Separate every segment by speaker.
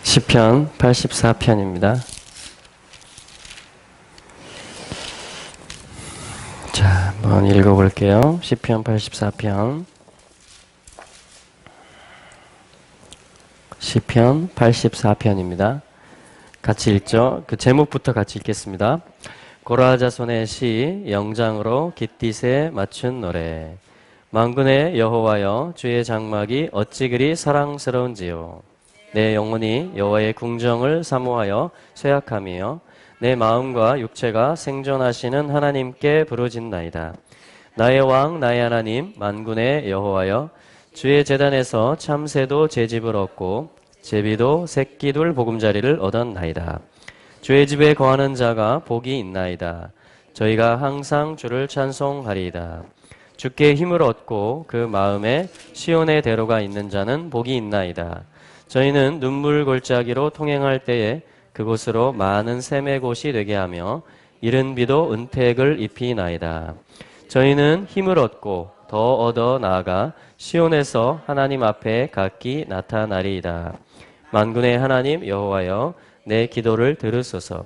Speaker 1: 시편 84편입니다. 자, 한번 읽어볼게요. 시편 84편. 시편 84편입니다. 같이 읽죠. 그 제목부터 같이 읽겠습니다. 고라 자손의 시, 영장으로 깃딧에 맞춘 노래. 만군의 여호와여, 주의 장막이 어찌 그리 사랑스러운지요. 내 영혼이 여호와의 궁정을 사모하여 쇠약하며 내 마음과 육체가 생존하시는 하나님께 부르짖나이다. 나의 왕 나의 하나님 만군의 여호와여, 주의 제단에서 참새도 제 집을 얻고 제비도 새끼둘 보금자리를 얻었나이다. 주의 집에 거하는 자가 복이 있나이다. 저희가 항상 주를 찬송하리이다. 주께 힘을 얻고 그 마음에 시온의 대로가 있는 자는 복이 있나이다. 저희는 눈물 골짜기로 통행할 때에 그곳으로 많은 샘의 곳이 되게 하며 이른 비도 은택을 입히나이다. 저희는 힘을 얻고 더 얻어 나아가 시온에서 하나님 앞에 각기 나타나리이다. 만군의 하나님 여호와여, 내 기도를 들으소서.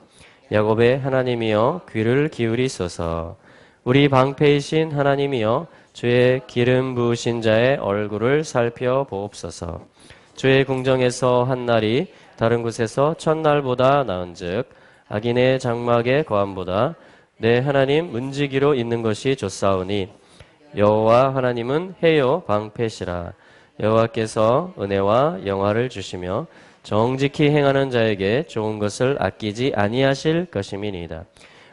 Speaker 1: 야곱의 하나님이여, 귀를 기울이소서. 우리 방패이신 하나님이여, 주의 기름 부으신 자의 얼굴을 살펴보옵소서. 주의 궁정에서 한 날이 다른 곳에서 첫날보다 나은즉 악인의 장막의 거함보다 내 하나님 문지기로 있는 것이 좋사오니 여호와 하나님은 해요 방패시라. 여호와께서 은혜와 영화를 주시며 정직히 행하는 자에게 좋은 것을 아끼지 아니하실 것임이니이다.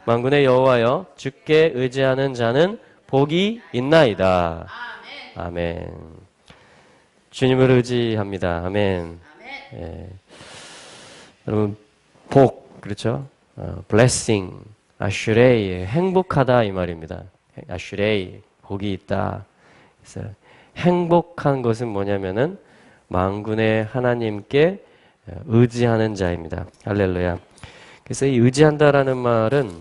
Speaker 1: 만군의 여호와여, 주께 의지하는 자는 복이 있나이다. 아멘. 주님을 의지합니다. 아멘. 예. 여러분, 복, 그렇죠? blessing, 아슈레이, 행복하다 이 말입니다. 아슈레이, 복이 있다. 그래서 행복한 것은 뭐냐면은 만군의 하나님께 의지하는 자입니다. 할렐루야. 그래서 이 의지한다라는 말은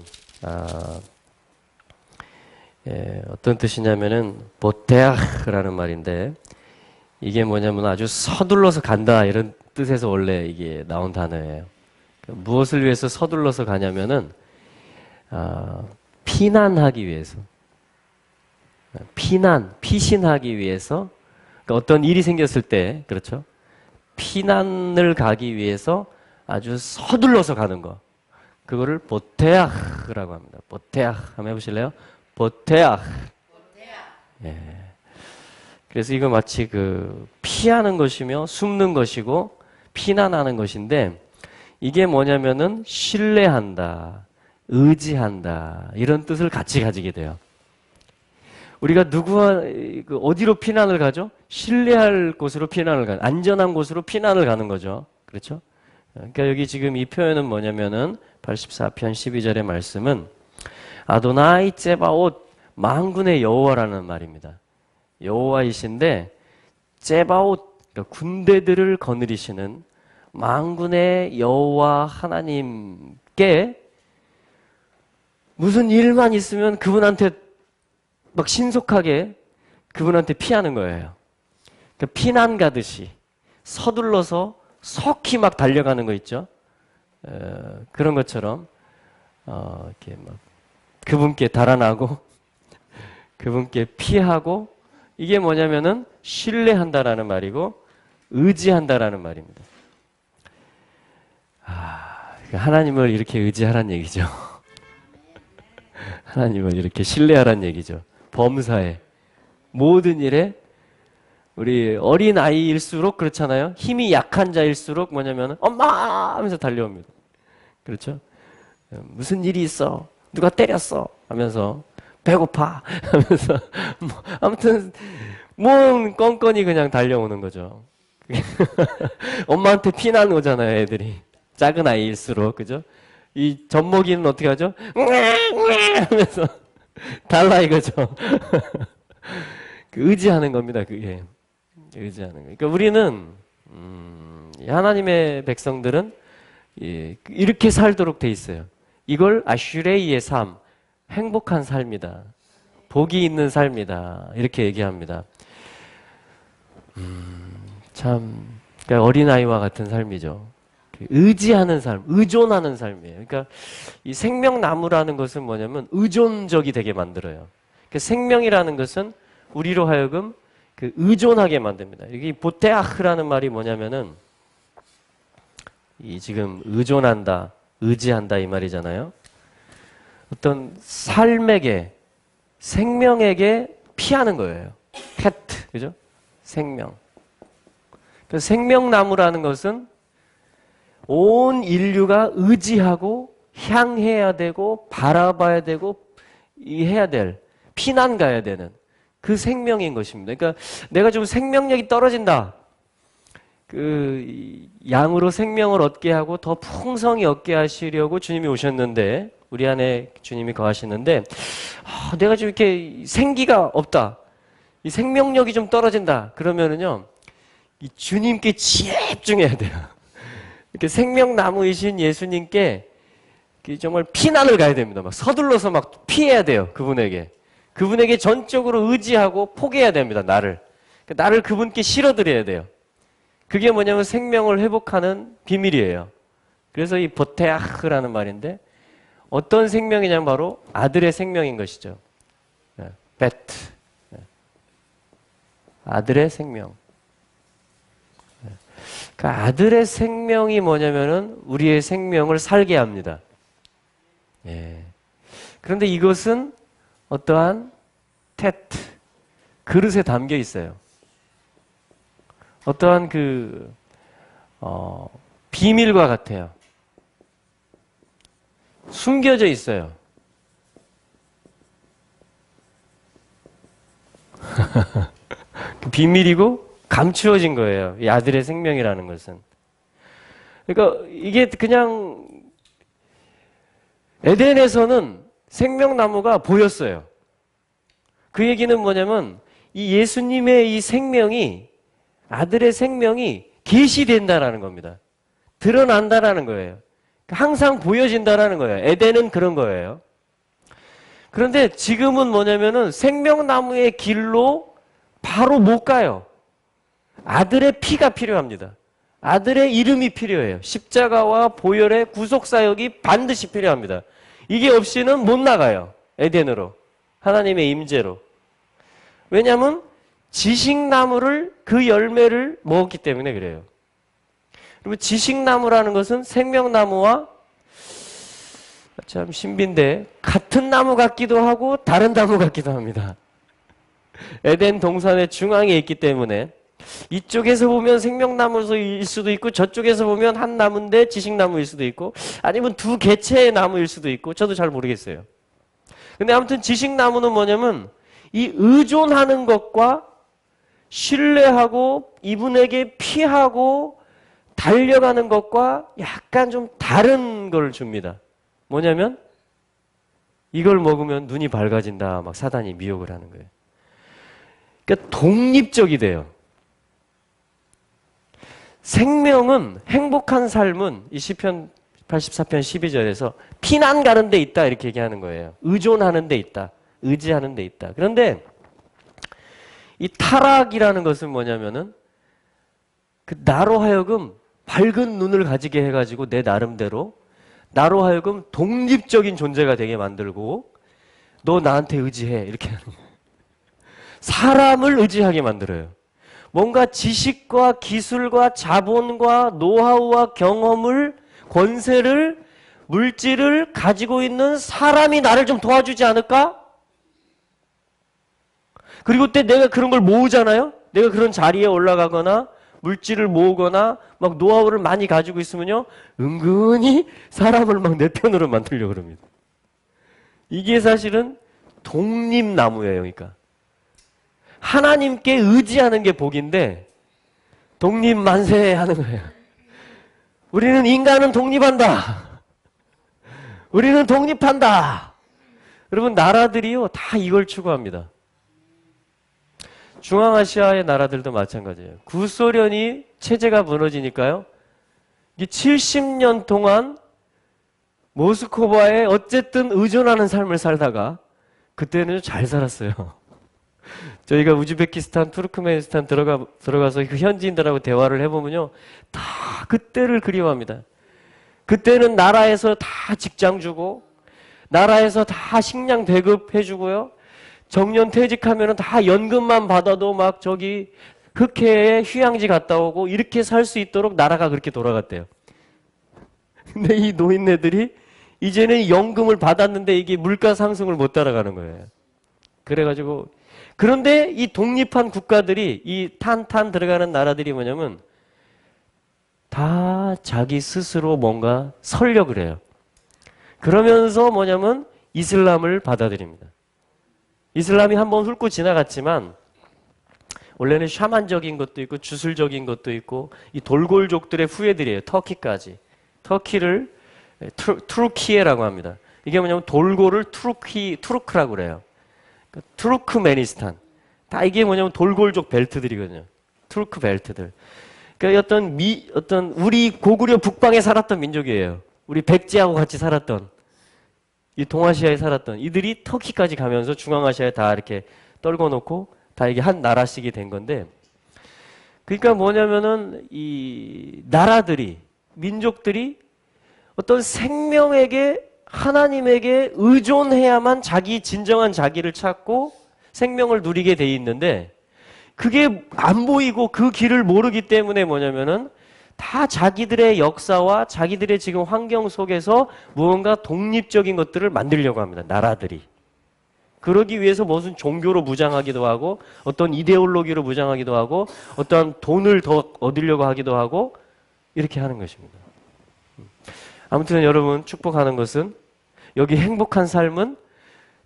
Speaker 1: 어떤 뜻이냐면은 보테아흐라는 말인데, 이게 뭐냐면 아주 서둘러서 간다 이런 뜻에서 원래 이게 나온 단어예요. 무엇을 위해서 서둘러서 가냐면은 피난하기 위해서, 피신하기 위해서, 그러니까 어떤 일이 생겼을 때, 그렇죠? 피난을 가기 위해서 아주 서둘러서 가는 거. 그거를 보테아흐라고 합니다. 보테아흐 한번 해보실래요? 보테아흐. 예. 그래서 이거 마치 피하는 것이며 숨는 것이고 피난하는 것인데, 이게 뭐냐면은 신뢰한다, 의지한다 이런 뜻을 같이 가지게 돼요. 우리가 누구와 어디로 피난을 가죠? 신뢰할 곳으로 피난을 가는, 안전한 곳으로 피난을 가는 거죠. 그렇죠? 그러니까 여기 지금 이 표현은 뭐냐면은 84편 12절의 말씀은 아도나이 ጼ바옷, 만군의 여호와라는 말입니다. 여호와이신데 ጼ바옷, 그러니까 군대들을 거느리시는 만군의 여호와 하나님께 무슨 일만 있으면 그분한테 막 신속하게 그분한테 피하는 거예요. 그러니까 피난 가듯이 서둘러서 속히 막 달려가는 거 있죠. 그런 것처럼 이렇게 막 그분께 달아나고 그분께 피하고, 이게 뭐냐면은 신뢰한다라는 말이고 의지한다라는 말입니다. 하나님을 이렇게 의지하란 얘기죠. 하나님을 이렇게 신뢰하란 얘기죠. 범사에, 모든 일에. 우리 어린 아이일수록 그렇잖아요. 힘이 약한 자일수록 뭐냐면 엄마 하면서 달려옵니다. 그렇죠? 무슨 일이 있어? 누가 때렸어? 하면서 배고파 하면서 아무튼 몸 껌껌이 그냥 달려오는 거죠. 엄마한테 피난 오잖아요, 애들이. 작은 아이일수록, 그죠? 이 젖먹이는 어떻게 하죠? 하면서 달라 이거죠. 의지하는 겁니다, 그게. 의지하는 거. 그러니까 우리는 하나님의 백성들은 이렇게 살도록 돼 있어요. 이걸 아슈레이의 삶, 행복한 삶이다, 복이 있는 삶이다 이렇게 얘기합니다. 참 그러니까 어린아이와 같은 삶이죠. 의지하는 삶, 의존하는 삶이에요. 그러니까 이 생명나무라는 것은 뭐냐면 의존적이 되게 만들어요. 그러니까 생명이라는 것은 우리로 하여금 그 의존하게 만듭니다. 여기 보테아흐라는 말이 뭐냐면은 이 지금 의존한다, 의지한다 이 말이잖아요. 어떤 삶에게, 생명에게 피하는 거예요. 페트, 그죠? 생명. 그래서 생명나무라는 것은 온 인류가 의지하고 향해야 되고 바라봐야 되고 해야 될, 피난 가야 되는 그 생명인 것입니다. 그러니까 내가 좀 생명력이 떨어진다. 그 양으로 생명을 얻게 하고 더 풍성히 얻게 하시려고 주님이 오셨는데 우리 안에 주님이 거하시는데 내가 좀 이렇게 생기가 없다. 이 생명력이 좀 떨어진다. 그러면은요. 이 주님께 집중해야 돼요. 이렇게 생명나무이신 예수님께 정말 피난을 가야 됩니다. 막 서둘러서 막 피해야 돼요. 그분에게. 그분에게 전적으로 의지하고 포기해야 됩니다. 나를. 나를 그분께 실어드려야 돼요. 그게 뭐냐면 생명을 회복하는 비밀이에요. 그래서 이 보테아흐라는 말인데 어떤 생명이냐면 바로 아들의 생명인 것이죠. 베트. 아들의 생명. 그러니까 아들의 생명이 뭐냐면은 우리의 생명을 살게 합니다. 예. 그런데 이것은 어떠한 테트, 그릇에 담겨 있어요. 어떠한 비밀과 같아요. 숨겨져 있어요. 비밀이고 감추어진 거예요. 이 아들의 생명이라는 것은. 그러니까 이게 그냥 에덴에서는 생명나무가 보였어요. 그 얘기는 뭐냐면 이 예수님의 이 생명이 아들의 생명이 계시된다라는 겁니다. 드러난다라는 거예요. 항상 보여진다라는 거예요. 에덴은 그런 거예요. 그런데 지금은 뭐냐면은 생명나무의 길로 바로 못 가요. 아들의 피가 필요합니다. 아들의 이름이 필요해요. 십자가와 보혈의 구속사역이 반드시 필요합니다. 이게 없이는 못 나가요. 에덴으로. 하나님의 임재로. 왜냐하면 지식나무를 그 열매를 먹었기 때문에 그래요. 그리고 지식나무라는 것은 생명나무와 참 신비인데 같은 나무 같기도 하고 다른 나무 같기도 합니다. 에덴 동산의 중앙에 있기 때문에 이쪽에서 보면 생명나무일 수도 있고 저쪽에서 보면 한 나무인데 지식나무일 수도 있고 아니면 두 개체의 나무일 수도 있고 저도 잘 모르겠어요. 근데 아무튼 지식나무는 뭐냐면 이 의존하는 것과 신뢰하고 이분에게 피하고 달려가는 것과 약간 좀 다른 걸 줍니다. 뭐냐면 이걸 먹으면 눈이 밝아진다. 막 사단이 미혹을 하는 거예요. 그러니까 독립적이 돼요. 생명은 행복한 삶은 이 시편 84편 12절에서 피난 가는 데 있다 이렇게 얘기하는 거예요. 의존하는 데 있다. 의지하는 데 있다. 그런데 이 타락이라는 것은 뭐냐면은 그 나로 하여금 밝은 눈을 가지게 해가지고 내 나름대로 나로 하여금 독립적인 존재가 되게 만들고 너 나한테 의지해 이렇게 하는 거예요. 사람을 의지하게 만들어요. 뭔가 지식과 기술과 자본과 노하우와 경험을 권세를 물질을 가지고 있는 사람이 나를 좀 도와주지 않을까? 그리고 때 내가 그런 걸 모으잖아요. 내가 그런 자리에 올라가거나 물질을 모으거나 막 노하우를 많이 가지고 있으면요. 은근히 사람을 막 내 편으로 만들려고 그럽니다. 이게 사실은 독립나무예요. 그러니까 하나님께 의지하는 게 복인데 독립만세 하는 거예요. 우리는 인간은 독립한다. 우리는 독립한다. 여러분 나라들이요 다 이걸 추구합니다. 중앙아시아의 나라들도 마찬가지예요. 구소련이 체제가 무너지니까요. 이 70년 동안 모스크바에 어쨌든 의존하는 삶을 살다가 그때는 잘 살았어요. 저희가 우즈베키스탄, 투르크메니스탄 들어가서 그 현지인들하고 대화를 해보면요. 다 그때를 그리워합니다. 그때는 나라에서 다 직장 주고, 나라에서 다 식량 배급해주고요. 정년 퇴직하면 다 연금만 받아도 막 저기 흑해에 휴양지 갔다 오고 이렇게 살 수 있도록 나라가 그렇게 돌아갔대요. 근데 이 노인네들이 이제는 연금을 받았는데 이게 물가 상승을 못 따라가는 거예요. 그래가지고 그런데 이 독립한 국가들이 이 탄탄 들어가는 나라들이 뭐냐면 다 자기 스스로 뭔가 설력을 해요. 그러면서 뭐냐면 이슬람을 받아들입니다. 이슬람이 한번 훑고 지나갔지만 원래는 샤만적인 것도 있고 주술적인 것도 있고 이 돌골족들의 후예들이에요. 터키까지. 터키를 투르키예라고 합니다. 이게 뭐냐면 돌고를 투르크라고 그래요. 투르크메니스탄. 다 이게 뭐냐면 돌골족 벨트들이거든요. 투르크 벨트들. 그러니까 어떤 우리 고구려 북방에 살았던 민족이에요. 우리 백제하고 같이 살았던 이 동아시아에 살았던 이들이 터키까지 가면서 중앙아시아에 다 이렇게 떨궈 놓고 다 이게 한 나라씩이 된 건데 그러니까 뭐냐면은 이 나라들이 민족들이 어떤 생명에게 하나님에게 의존해야만 자기 진정한 자기를 찾고 생명을 누리게 돼 있는데 그게 안 보이고 그 길을 모르기 때문에 뭐냐면은 다 자기들의 역사와 자기들의 지금 환경 속에서 무언가 독립적인 것들을 만들려고 합니다. 나라들이. 그러기 위해서 무슨 종교로 무장하기도 하고 어떤 이데올로기로 무장하기도 하고 어떤 돈을 더 얻으려고 하기도 하고 이렇게 하는 것입니다. 아무튼 여러분 축복하는 것은 여기 행복한 삶은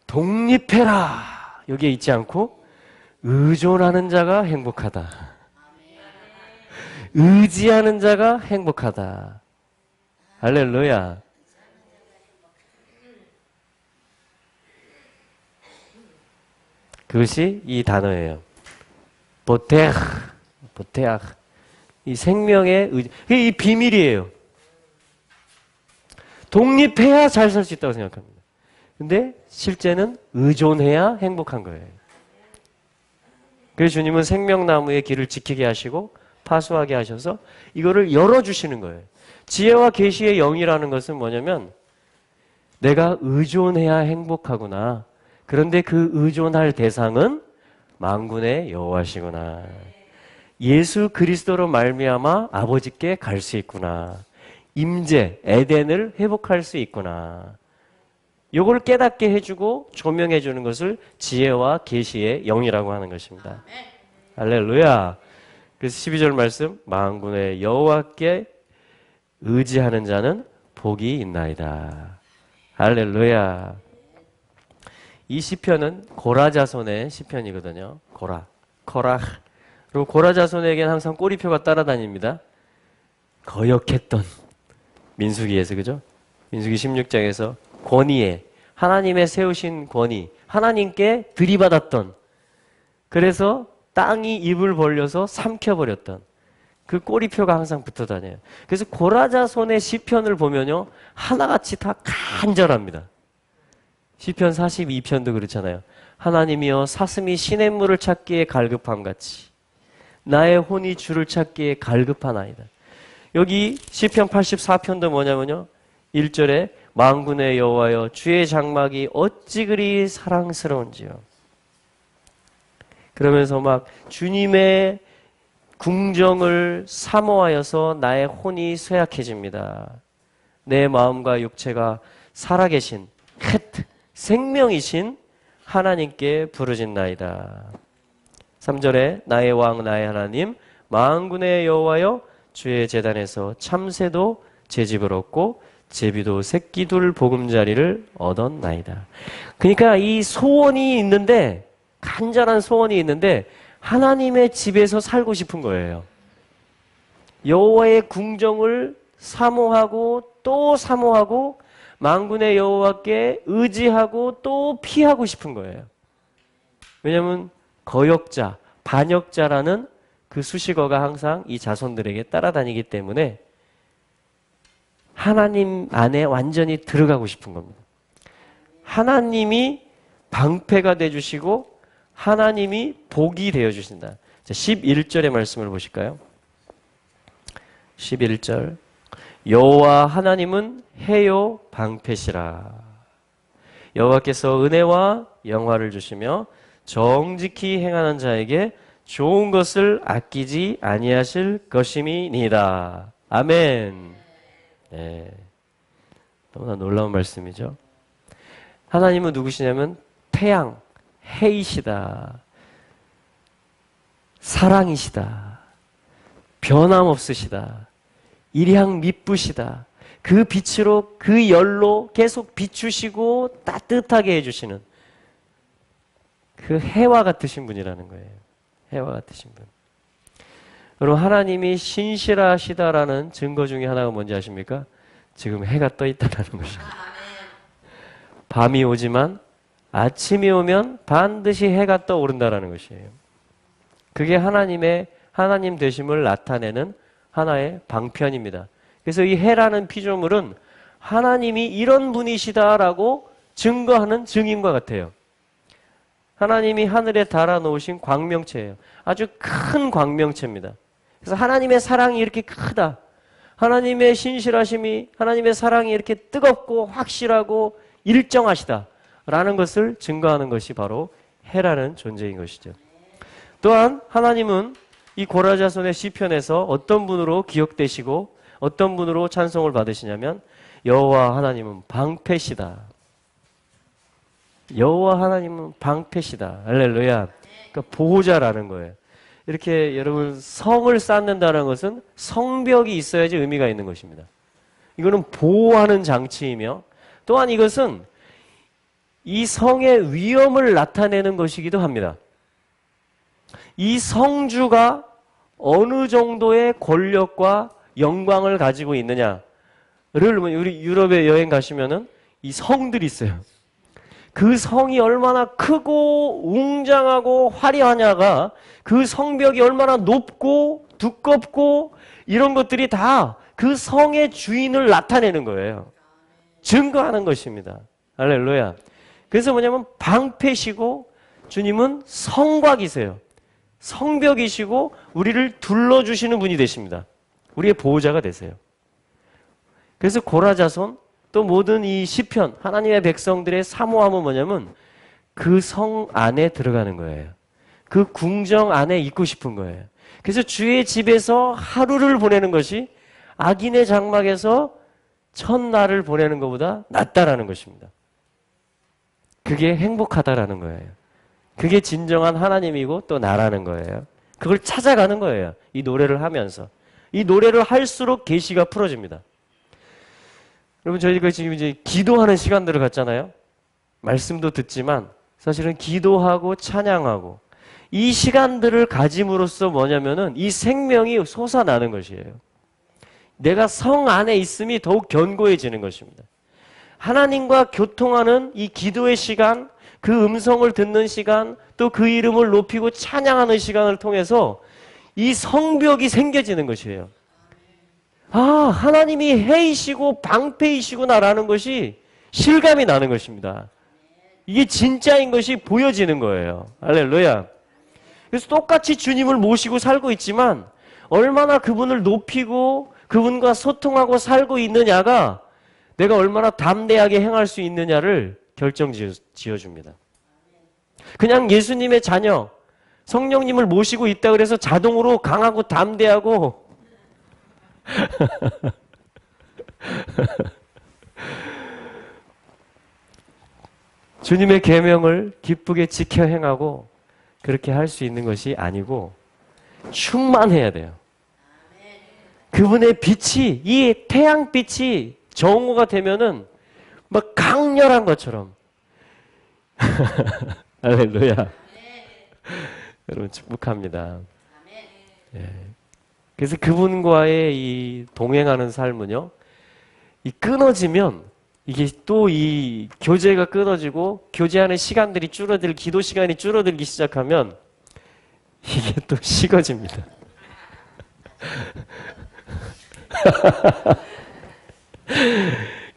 Speaker 1: 독립해라 여기에 있지 않고 의존하는 자가 행복하다. 의지하는 자가 행복하다. 할렐루야. 그것이 이 단어예요. 보테ach. 이 생명의 의지. 이 비밀이에요. 독립해야 잘 살 수 있다고 생각합니다. 근데 실제는 의존해야 행복한 거예요. 그래서 주님은 생명나무의 길을 지키게 하시고 파수하게 하셔서 이거를 열어주시는 거예요. 지혜와 계시의 영이라는 것은 뭐냐면 내가 의존해야 행복하구나. 그런데 그 의존할 대상은 만군의 여호와시구나. 예수 그리스도로 말미암아 아버지께 갈 수 있구나. 임재, 에덴을 회복할 수 있구나. 요걸 깨닫게 해주고 조명해 주는 것을 지혜와 계시의 영이라고 하는 것입니다. 할렐루야. 그래서 12절 말씀 만군의 여호와께 의지하는 자는 복이 있나이다. 할렐루야. 이 시편은 고라 자손의 시편이거든요. 코라. 그리고 고라 자손에게는 항상 꼬리표가 따라다닙니다. 거역했던 민수기에서 그죠? 민수기 16장에서 권위에 하나님의 세우신 권위, 하나님께 들이받았던 그래서 땅이 입을 벌려서 삼켜버렸던 그 꼬리표가 항상 붙어 다녀요. 그래서 고라 자손의 시편을 보면요 하나같이 다 간절합니다. 시편 42편도 그렇잖아요. 하나님이여 사슴이 시냇물을 찾기에 갈급함같이 나의 혼이 주를 찾기에 갈급하나이다. 여기 시편 84편도 뭐냐면요 1절에 만군의 여호와여 주의 장막이 어찌 그리 사랑스러운지요. 그러면서 막 주님의 궁정을 사모하여서 나의 혼이 쇠약해집니다. 내 마음과 육체가 살아계신 생명이신 하나님께 부르짖나이다. 3절에 나의 왕 나의 하나님 만군의 여호와여 주의 제단에서 참새도 제 집을 얻고 제비도 새끼둘 보금자리를 얻었나이다. 그러니까 이 소원이 있는데 간절한 소원이 있는데 하나님의 집에서 살고 싶은 거예요. 여호와의 궁정을 사모하고 또 사모하고 만군의 여호와께 의지하고 또 피하고 싶은 거예요. 왜냐하면 거역자, 반역자라는 그 수식어가 항상 이 자손들에게 따라다니기 때문에 하나님 안에 완전히 들어가고 싶은 겁니다. 하나님이 방패가 돼주시고 하나님이 복이 되어 주신다. 자, 11절의 말씀을 보실까요? 11절. 여호와 하나님은 해요 방패시라. 여호와께서 은혜와 영화를 주시며 정직히 행하는 자에게 좋은 것을 아끼지 아니하실 것임이니이다. 아멘. 네. 너무나 놀라운 말씀이죠. 하나님은 누구시냐면 태양, 해이시다. 사랑이시다. 변함없으시다. 일향 미쁘시다. 그 빛으로 그 열로 계속 비추시고 따뜻하게 해주시는 그 해와 같으신 분이라는 거예요. 해와 같으신 분. 여러분, 하나님이 신실하시다라는 증거 중에 하나가 뭔지 아십니까? 지금 해가 떠 있다는 것입니다. 밤이 오지만 아침이 오면 반드시 해가 떠오른다는 것이에요. 그게 하나님 되심을 나타내는 하나의 방편입니다. 그래서 이 해라는 피조물은 하나님이 이런 분이시다라고 증거하는 증인과 같아요. 하나님이 하늘에 달아놓으신 광명체예요. 아주 큰 광명체입니다. 그래서 하나님의 사랑이 이렇게 크다. 하나님의 신실하심이, 하나님의 사랑이 이렇게 뜨겁고 확실하고 일정하시다. 라는 것을 증거하는 것이 바로 해라는 존재인 것이죠. 또한 하나님은 이 고라자손의 시편에서 어떤 분으로 기억되시고 어떤 분으로 찬송을 받으시냐면 여호와 하나님은 방패시다. 여호와 하나님은 방패시다. 할렐루야. 그러니까 보호자라는 거예요. 이렇게 여러분 성을 쌓는다는 것은 성벽이 있어야지 의미가 있는 것입니다. 이거는 보호하는 장치이며 또한 이것은 이 성의 위엄을 나타내는 것이기도 합니다. 이 성주가 어느 정도의 권력과 영광을 가지고 있느냐를 우리 유럽에 여행 가시면은 이 성들이 있어요. 그 성이 얼마나 크고 웅장하고 화려하냐가 그 성벽이 얼마나 높고 두껍고 이런 것들이 다 그 성의 주인을 나타내는 거예요. 증거하는 것입니다. 할렐루야. 그래서 뭐냐면 방패시고 주님은 성곽이세요. 성벽이시고 우리를 둘러주시는 분이 되십니다. 우리의 보호자가 되세요. 그래서 고라자손 또 모든 이 시편 하나님의 백성들의 사모함은 뭐냐면 그 성 안에 들어가는 거예요. 그 궁정 안에 있고 싶은 거예요. 그래서 주의 집에서 하루를 보내는 것이 악인의 장막에서 첫날을 보내는 것보다 낫다라는 것입니다. 그게 행복하다라는 거예요. 그게 진정한 하나님이고 또 나라는 거예요. 그걸 찾아가는 거예요. 이 노래를 하면서. 이 노래를 할수록 계시가 풀어집니다. 여러분, 저희가 지금 이제 기도하는 시간들을 갖잖아요. 말씀도 듣지만 사실은 기도하고 찬양하고 이 시간들을 가짐으로써 뭐냐면은 이 생명이 솟아나는 것이에요. 내가 성 안에 있음이 더욱 견고해지는 것입니다. 하나님과 교통하는 이 기도의 시간, 그 음성을 듣는 시간, 또 그 이름을 높이고 찬양하는 시간을 통해서 이 성벽이 생겨지는 것이에요. 아, 하나님이 해이시고 방패이시구나라는 것이 실감이 나는 것입니다. 이게 진짜인 것이 보여지는 거예요. 할렐루야. 그래서 똑같이 주님을 모시고 살고 있지만 얼마나 그분을 높이고 그분과 소통하고 살고 있느냐가 내가 얼마나 담대하게 행할 수 있느냐를 결정 지어줍니다. 그냥 예수님의 자녀, 성령님을 모시고 있다 그래서 자동으로 강하고 담대하고 주님의 계명을 기쁘게 지켜 행하고 그렇게 할 수 있는 것이 아니고 충만해야 돼요. 그분의 빛이, 이 태양빛이 정오가 되면은 막 강렬한 것처럼 할렐루야. 여러분 축복합니다. 예. 그래서 그분과의 이 동행하는 삶은요, 이 끊어지면 이게 또 이 교제가 끊어지고 교제하는 시간들이 기도 시간이 줄어들기 시작하면 이게 또 식어집니다.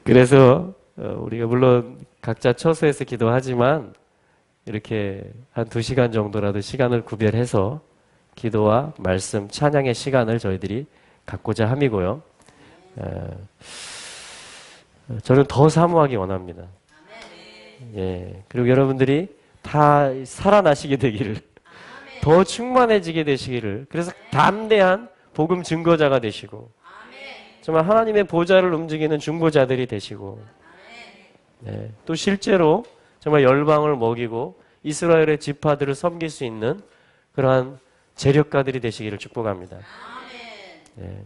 Speaker 1: 그래서 우리가 물론 각자 처소에서 기도하지만 이렇게 한 2시간 정도라도 시간을 구별해서 기도와 말씀, 찬양의 시간을 저희들이 갖고자 함이고요. 저는 더 사모하기 원합니다. 예. 그리고 여러분들이 다 살아나시게 되기를, 더 충만해지게 되시기를, 그래서 담대한 복음 증거자가 되시고, 정말 하나님의 보좌를 움직이는 중보자들이 되시고, 네. 또 실제로 정말 열방을 먹이고 이스라엘의 지파들을 섬길 수 있는 그러한 재력가들이 되시기를 축복합니다. 네.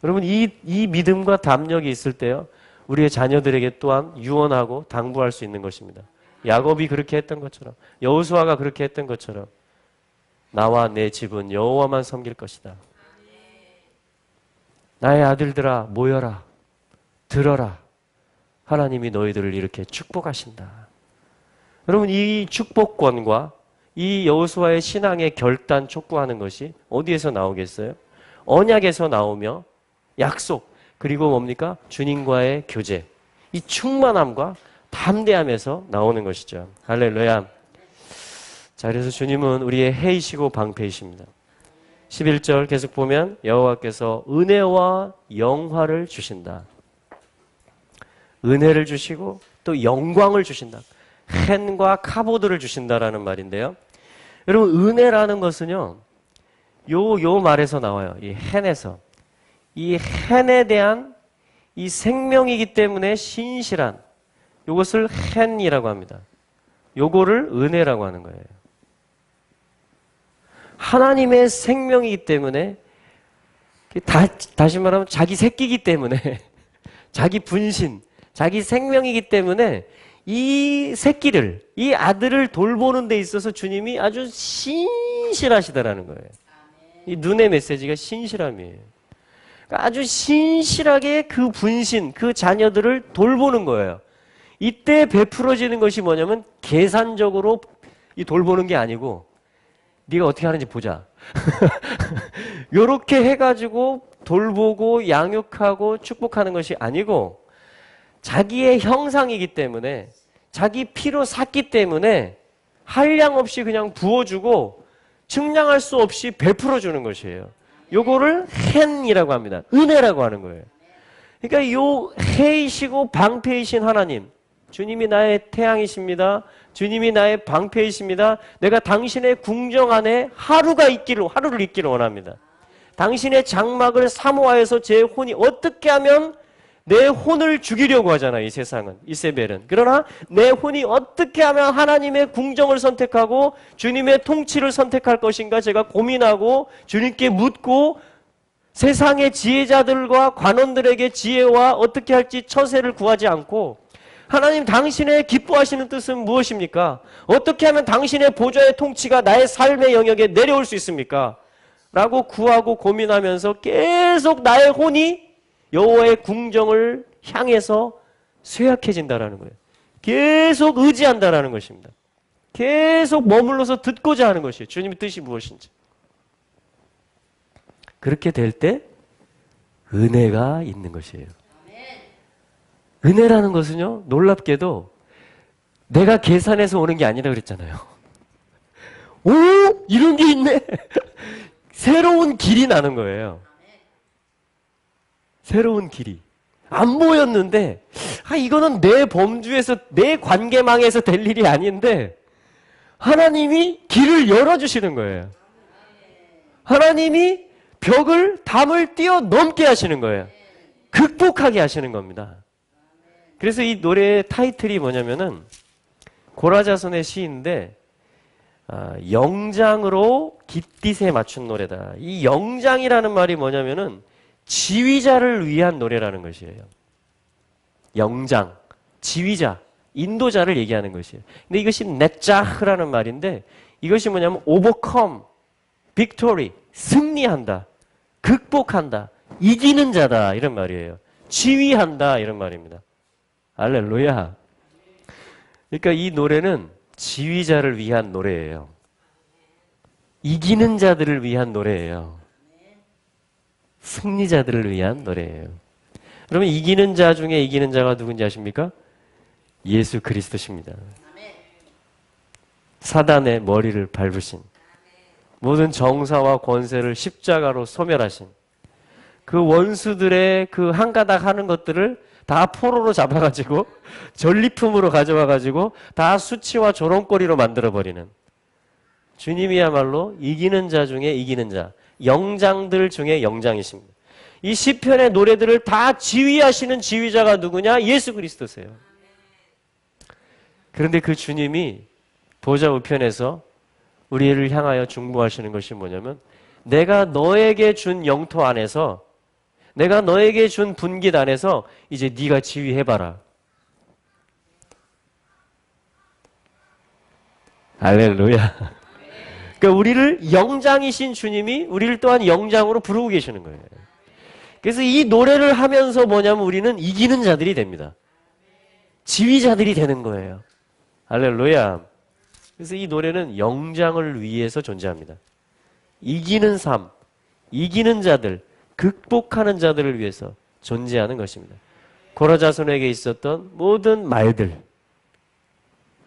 Speaker 1: 여러분, 이 믿음과 담력이 있을 때요, 우리의 자녀들에게 또한 유언하고 당부할 수 있는 것입니다. 야곱이 그렇게 했던 것처럼, 여호수아가 그렇게 했던 것처럼, 나와 내 집은 여호와만 섬길 것이다. 나의 아들들아 모여라, 들어라. 하나님이 너희들을 이렇게 축복하신다. 여러분, 이 축복권과 이 여호수아의 신앙의 결단 촉구하는 것이 어디에서 나오겠어요? 언약에서 나오며 약속, 그리고 뭡니까? 주님과의 교제, 이 충만함과 담대함에서 나오는 것이죠. 할렐루야. 자, 그래서 주님은 우리의 해이시고 방패이십니다. 11절 계속 보면 여호와께서 은혜와 영화를 주신다. 은혜를 주시고 또 영광을 주신다. 헨과 카보드를 주신다라는 말인데요. 여러분, 은혜라는 것은요, 요 말에서 나와요. 이 헨에서. 이 헨에 대한 이 생명이기 때문에 신실한, 요것을 헨이라고 합니다. 요거를 은혜라고 하는 거예요. 하나님의 생명이기 때문에, 다시 말하면 자기 새끼이기 때문에, 자기 분신, 자기 생명이기 때문에 이 새끼를, 이 아들을 돌보는 데 있어서 주님이 아주 신실하시다라는 거예요. 이 눈의 메시지가 신실함이에요. 그러니까 아주 신실하게 그 분신, 그 자녀들을 돌보는 거예요. 이때 베풀어지는 것이 뭐냐면 계산적으로 이 돌보는 게 아니고 네가 어떻게 하는지 보자. 요렇게 해가지고 돌보고 양육하고 축복하는 것이 아니고 자기의 형상이기 때문에, 자기 피로 샀기 때문에 한량없이 그냥 부어주고 측량할 수 없이 베풀어주는 것이에요. 요거를 헨이라고 합니다. 은혜라고 하는 거예요. 그러니까 요 해이시고 방패이신 하나님, 주님이 나의 태양이십니다. 주님이 나의 방패이십니다. 내가 당신의 궁정 안에 하루를 있기를 원합니다. 당신의 장막을 사모하여서 제 혼이, 어떻게 하면 내 혼을 죽이려고 하잖아요, 이 세상은, 이세벨은. 그러나 내 혼이 어떻게 하면 하나님의 궁정을 선택하고 주님의 통치를 선택할 것인가 제가 고민하고 주님께 묻고 세상의 지혜자들과 관원들에게 지혜와 어떻게 할지 처세를 구하지 않고, 하나님 당신의 기뻐하시는 뜻은 무엇입니까? 어떻게 하면 당신의 보좌의 통치가 나의 삶의 영역에 내려올 수 있습니까? 라고 구하고 고민하면서 계속 나의 혼이 여호와의 궁정을 향해서 쇠약해진다라는 거예요. 계속 의지한다라는 것입니다. 계속 머물러서 듣고자 하는 것이에요. 주님의 뜻이 무엇인지. 그렇게 될 때 은혜가 있는 것이에요. 은혜라는 것은요, 놀랍게도 내가 계산해서 오는 게 아니라 그랬잖아요. 오! 이런 게 있네! 새로운 길이 나는 거예요. 새로운 길이. 안 보였는데, 이거는 내 범주에서, 내 관계망에서 될 일이 아닌데, 하나님이 길을 열어주시는 거예요. 하나님이 담을 뛰어넘게 하시는 거예요. 극복하게 하시는 겁니다. 그래서 이 노래의 타이틀이 뭐냐면은, 고라자손의 시인데, 영장으로 깃딧에 맞춘 노래다. 이 영장이라는 말이 뭐냐면은, 지휘자를 위한 노래라는 것이에요. 영장, 지휘자, 인도자를 얘기하는 것이에요. 근데 이것이 넷자흐라는 말인데 이것이 뭐냐면 overcome, victory, 승리한다, 극복한다, 이기는 자다 이런 말이에요. 지휘한다 이런 말입니다. 할렐루야. 그러니까 이 노래는 지휘자를 위한 노래예요. 이기는 자들을 위한 노래예요. 승리자들을 위한 노래예요. 그러면 이기는 자 중에 이기는 자가 누군지 아십니까? 예수 그리스도십니다. 사단의 머리를 밟으신, 모든 정사와 권세를 십자가로 소멸하신, 그 원수들의 그 한 가닥 하는 것들을 다 포로로 잡아가지고 전리품으로 가져와가지고 다 수치와 조롱거리로 만들어버리는 주님이야말로 이기는 자 중에 이기는 자, 영장들 중에 영장이십니다. 이 시편의 노래들을 다 지휘하시는 지휘자가 누구냐? 예수 그리스도세요. 그런데 그 주님이 보좌 우편에서 우리를 향하여 중보하시는 것이 뭐냐면, 내가 너에게 준 영토 안에서, 내가 너에게 준 분깃 안에서 이제 네가 지휘해봐라. 할렐루야. 그러니까 우리를 영장이신 주님이 우리를 또한 영장으로 부르고 계시는 거예요. 그래서 이 노래를 하면서 뭐냐면 우리는 이기는 자들이 됩니다. 지휘자들이 되는 거예요. 할렐루야. 그래서 이 노래는 영장을 위해서 존재합니다. 이기는 삶, 이기는 자들, 극복하는 자들을 위해서 존재하는 것입니다. 고라 자손에게 있었던 모든 말들,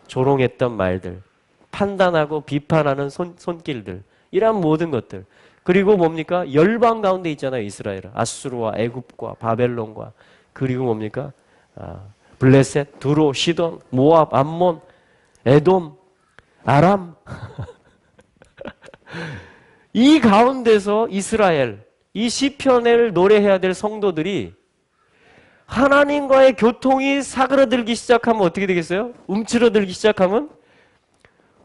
Speaker 1: 조롱했던 말들, 판단하고 비판하는 손길들, 이러한 모든 것들, 그리고 뭡니까? 열방 가운데 있잖아요. 이스라엘은 아수르와 애굽과 바벨론과, 그리고 뭡니까? 블레셋, 두로, 시돈, 모압, 암몬, 에돔, 아람. 이 가운데서 이스라엘, 이 시편을 노래해야 될 성도들이 하나님과의 교통이 사그러들기 시작하면 어떻게 되겠어요? 움츠러들기 시작하면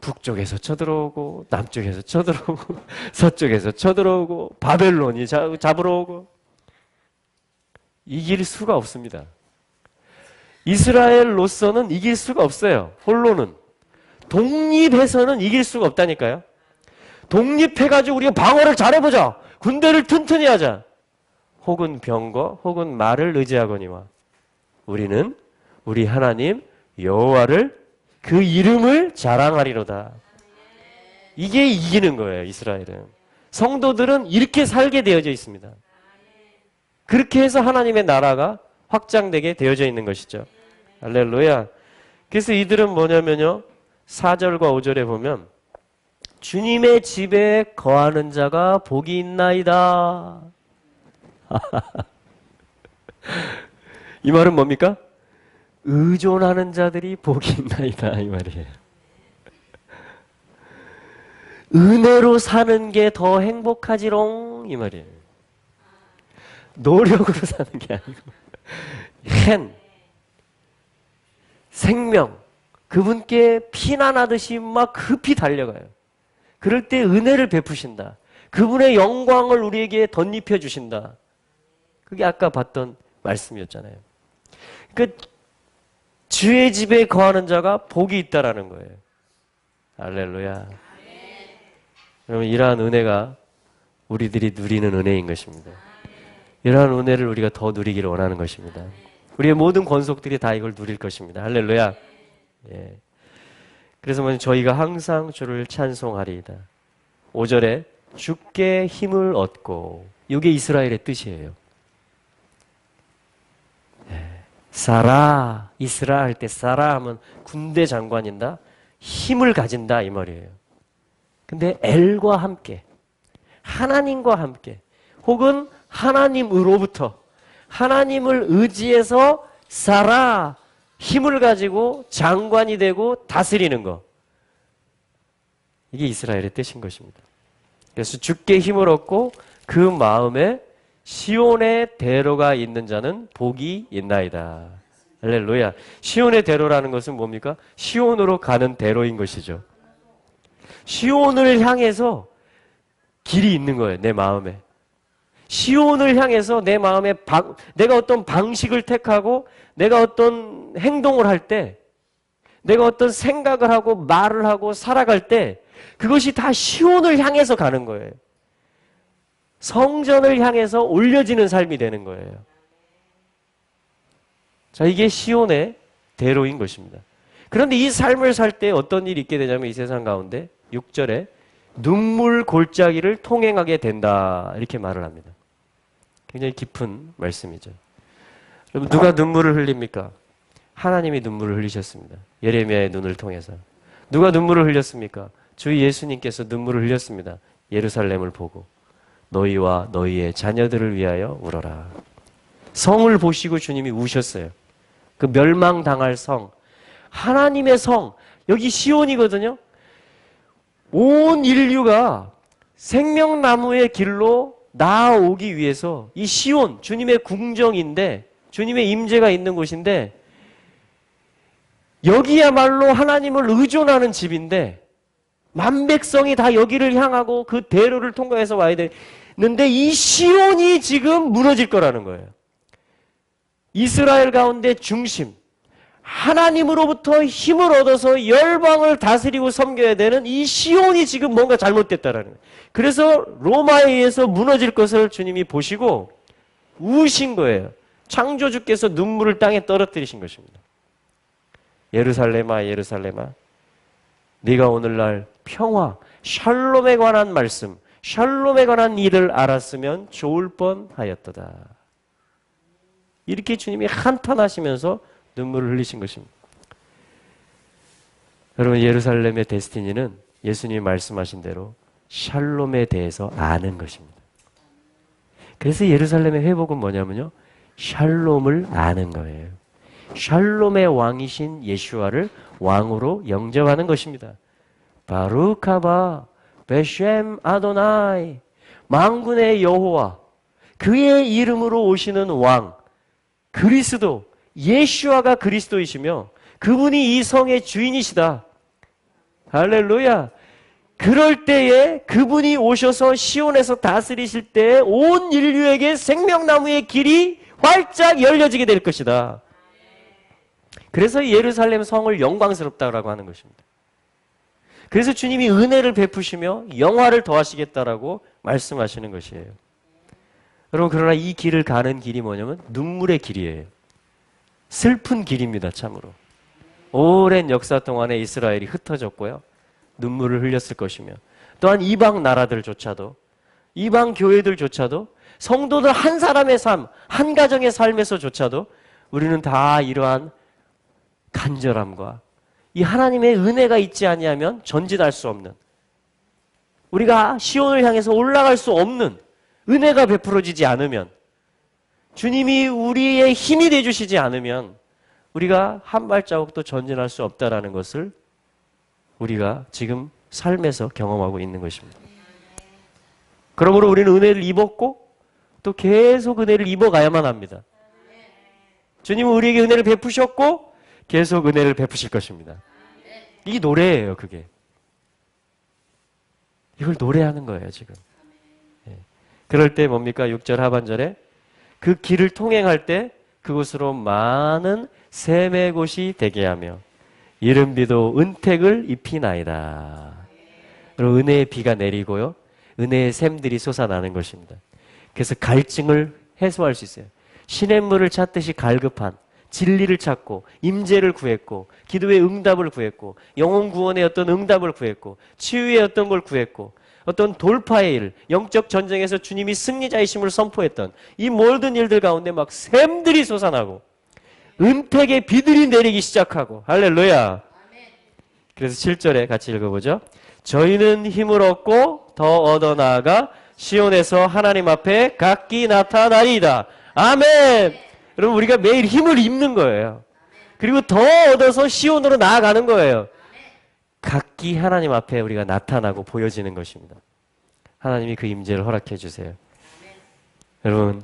Speaker 1: 북쪽에서 쳐들어오고 남쪽에서 쳐들어오고 서쪽에서 쳐들어오고 바벨론이 잡으러 오고, 이길 수가 없습니다. 이스라엘로서는 이길 수가 없어요. 홀로는. 독립해서는 이길 수가 없다니까요. 독립해가지고 우리가 방어를 잘해보자, 군대를 튼튼히 하자, 혹은 병거 혹은 말을 의지하거니와 우리는 우리 하나님 여호와를, 그 이름을 자랑하리로다. 이게 이기는 거예요. 이스라엘은. 성도들은 이렇게 살게 되어져 있습니다. 그렇게 해서 하나님의 나라가 확장되게 되어져 있는 것이죠. 할렐루야. 그래서 이들은 뭐냐면요, 4절과 5절에 보면 주님의 집에 거하는 자가 복이 있나이다. 이 말은 뭡니까? 의존하는 자들이 복이 있나이다, 이 말이에요. 은혜로 사는 게 더 행복하지롱, 이 말이에요. 노력으로 사는 게 아니고 생명, 그분께 피난하듯이 막 급히 달려가요. 그럴 때 은혜를 베푸신다. 그분의 영광을 우리에게 덧입혀 주신다. 그게 아까 봤던 말씀이었잖아요. 그 주의 집에 거하는 자가 복이 있다라는 거예요. 할렐루야. 여러분, 이러한 은혜가 우리들이 누리는 은혜인 것입니다. 이러한 은혜를 우리가 더 누리기를 원하는 것입니다. 우리의 모든 권속들이 다 이걸 누릴 것입니다. 할렐루야. 예. 그래서 저희가 항상 주를 찬송하리이다. 5절에 주께 힘을 얻고, 이게 이스라엘의 뜻이에요. 사라, 이스라 할 때 사라 하면 군대 장관인다, 힘을 가진다, 이 말이에요. 근데 엘과 함께, 하나님과 함께, 혹은 하나님으로부터, 하나님을 의지해서 사라, 힘을 가지고 장관이 되고 다스리는 것, 이게 이스라엘의 뜻인 것입니다. 그래서 주께 힘을 얻고 그 마음에 시온의 대로가 있는 자는 복이 있나이다. 할렐루야. 시온의 대로라는 것은 뭡니까? 시온으로 가는 대로인 것이죠. 시온을 향해서 길이 있는 거예요. 내 마음에. 시온을 향해서 내 마음에 내가 어떤 방식을 택하고 내가 어떤 행동을 할 때, 내가 어떤 생각을 하고 말을 하고 살아갈 때, 그것이 다 시온을 향해서 가는 거예요. 성전을 향해서 올려지는 삶이 되는 거예요. 자, 이게 시온의 대로인 것입니다. 그런데 이 삶을 살 때 어떤 일이 있게 되냐면, 이 세상 가운데 6절에 눈물 골짜기를 통행하게 된다, 이렇게 말을 합니다. 굉장히 깊은 말씀이죠. 여러분, 누가 눈물을 흘립니까? 하나님이 눈물을 흘리셨습니다. 예레미야의 눈을 통해서. 누가 눈물을 흘렸습니까? 주 예수님께서 눈물을 흘렸습니다. 예루살렘을 보고 너희와 너희의 자녀들을 위하여 울어라. 성을 보시고 주님이 우셨어요. 그 멸망당할 성, 하나님의 성, 여기 시온이거든요. 온 인류가 생명나무의 길로 나아오기 위해서 이 시온, 주님의 궁정인데, 주님의 임재가 있는 곳인데, 여기야말로 하나님을 의존하는 집인데, 만백성이 다 여기를 향하고 그 대로를 통과해서 와야 되는데, 이 시온이 지금 무너질 거라는 거예요. 이스라엘 가운데 중심, 하나님으로부터 힘을 얻어서 열방을 다스리고 섬겨야 되는 이 시온이 지금 뭔가 잘못됐다라는 거예요. 그래서 로마에 의해서 무너질 것을 주님이 보시고 우신 거예요. 창조주께서 눈물을 땅에 떨어뜨리신 것입니다. 예루살렘아, 예루살렘아, 네가 오늘날 평화, 샬롬에 관한 말씀, 샬롬에 관한 일을 알았으면 좋을 뻔하였도다. 이렇게 주님이 한탄하시면서 눈물을 흘리신 것입니다. 여러분, 예루살렘의 데스티니는 예수님이 말씀하신 대로 샬롬에 대해서 아는 것입니다. 그래서 예루살렘의 회복은 뭐냐면요, 샬롬을 아는 거예요. 샬롬의 왕이신 예슈아를 왕으로 영접하는 것입니다. 바루카바 베셴 아도나이, 만군의 여호와, 그의 이름으로 오시는 왕 그리스도, 예슈아가 그리스도이시며 그분이 이 성의 주인이시다. 할렐루야. 그럴 때에 그분이 오셔서 시온에서 다스리실 때에 온 인류에게 생명나무의 길이 활짝 열려지게 될 것이다. 그래서 예루살렘 성을 영광스럽다고 하는 것입니다. 그래서 주님이 은혜를 베푸시며 영화를 더하시겠다라고 말씀하시는 것이에요. 여러분, 그러나 이 길을 가는 길이 뭐냐면 눈물의 길이에요. 슬픈 길입니다, 참으로. 오랜 역사 동안에 이스라엘이 흩어졌고요. 눈물을 흘렸을 것이며, 또한 이방 나라들조차도, 이방 교회들조차도, 성도들 한 사람의 삶, 한 가정의 삶에서조차도 우리는 다 이러한 간절함과 이 하나님의 은혜가 있지 아니하면 전진할 수 없는, 우리가 시온을 향해서 올라갈 수 없는, 은혜가 베풀어지지 않으면, 주님이 우리의 힘이 되어주시지 않으면 우리가 한 발자국도 전진할 수 없다라는 것을 우리가 지금 삶에서 경험하고 있는 것입니다. 그러므로 우리는 은혜를 입었고 또 계속 은혜를 입어가야만 합니다. 주님은 우리에게 은혜를 베푸셨고 계속 은혜를 베푸실 것입니다. 이게 노래예요, 그게. 이걸 노래하는 거예요, 지금. 그럴 때 뭡니까? 6절 하반절에 그 길을 통행할 때 그곳으로 많은 샘의 곳이 되게 하며 이른 비도 은택을 입히나이다. 그리고 은혜의 비가 내리고요, 은혜의 샘들이 솟아나는 것입니다. 그래서 갈증을 해소할 수 있어요. 시냇물을 찾듯이 갈급한, 진리를 찾고 임재를 구했고 기도의 응답을 구했고 영혼 구원의 어떤 응답을 구했고 치유의 어떤 걸 구했고 어떤 돌파의 일, 영적 전쟁에서 주님이 승리자이심을 선포했던 이 모든 일들 가운데 막 샘들이 솟아나고 은택의 비들이 내리기 시작하고, 할렐루야. 그래서 7절에 같이 읽어보죠. 저희는 힘을 얻고 더 얻어 나아가 시온에서 하나님 앞에 각기 나타나리이다. 아멘. 여러분, 우리가 매일 힘을 입는 거예요. 그리고 더 얻어서 시온으로 나아가는 거예요. 각기 하나님 앞에 우리가 나타나고 보여지는 것입니다. 하나님이 그 임재를 허락해 주세요. 여러분,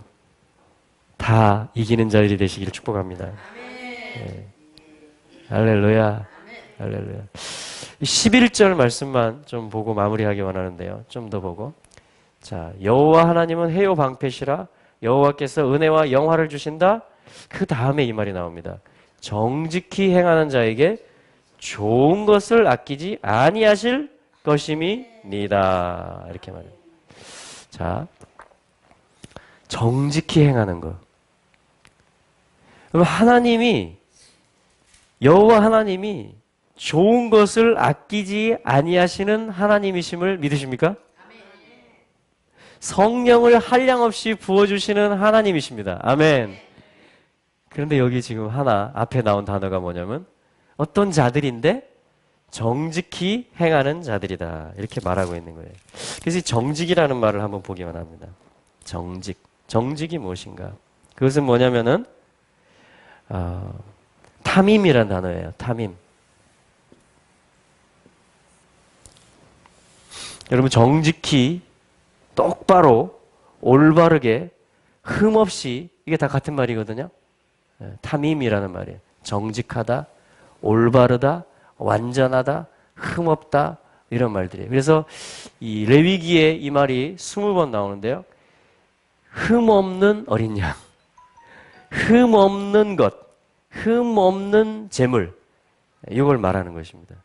Speaker 1: 다 이기는 자들이 되시기를 축복합니다. 네. 할렐루야. 할렐루야. 11절 말씀만 좀 보고 마무리하기 원하는데요. 좀 더 보고. 자, 여호와 하나님은 해요 방패시라. 여호와께서 은혜와 영화를 주신다. 그 다음에 이 말이 나옵니다. 정직히 행하는 자에게 좋은 것을 아끼지 아니하실 것임이니이다. 이렇게 말해요. 자, 정직히 행하는 것. 그럼 하나님이, 여호와 하나님이 좋은 것을 아끼지 아니하시는 하나님이심을 믿으십니까? 성령을 한량없이 부어주시는 하나님이십니다. 아멘. 그런데 여기 지금 하나 앞에 나온 단어가 뭐냐면 어떤 자들인데 정직히 행하는 자들이다. 이렇게 말하고 있는 거예요. 그래서 이 정직이라는 말을 한번 보기만 합니다. 정직. 정직이 무엇인가? 그것은 뭐냐면은 탐임이라는 단어예요. 탐임. 여러분 정직히 똑바로 올바르게 흠없이 이게 다 같은 말이거든요. 탐임이라는 말이에요. 정직하다, 올바르다, 완전하다, 흠없다 이런 말들이에요. 그래서 이 레위기에 이 말이 20번 나오는데요. 흠없는 어린 양, 흠없는 것, 흠없는 재물 이걸 말하는 것입니다.